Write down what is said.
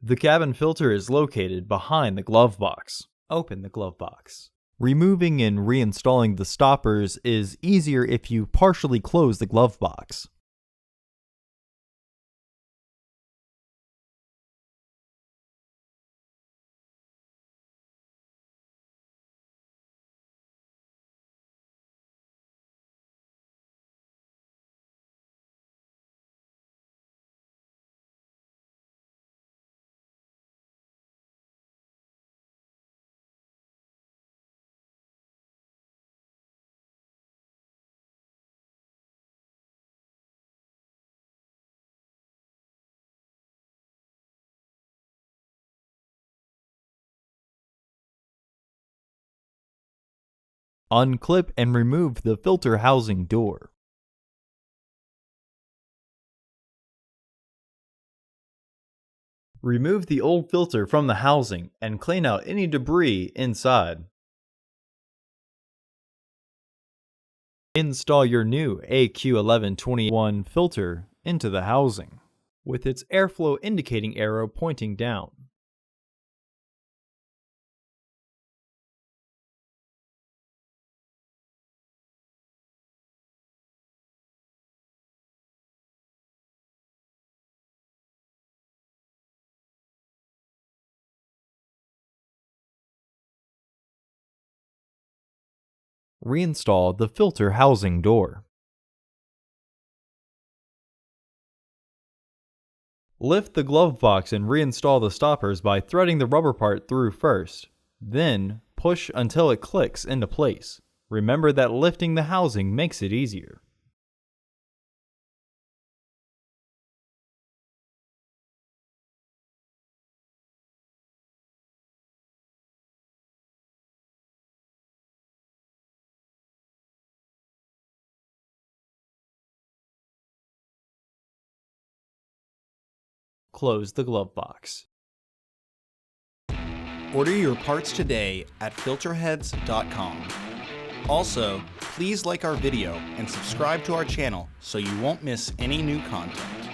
The cabin filter is located behind the glove box. Open the glove box. Removing and reinstalling the stoppers is easier if you partially close the glove box. Unclip and remove the filter housing door. Remove the old filter from the housing and clean out any debris inside. Install your new AQ1121 filter into the housing, with its airflow indicating arrow pointing down. Reinstall the filter housing door. Lift the glove box and reinstall the stoppers by threading the rubber part through first. Then, push until it clicks into place. Remember that lifting the housing makes it easier. Close the glove box. Order your parts today at filterheads.com. Also, please like our video and subscribe to our channel so you won't miss any new content.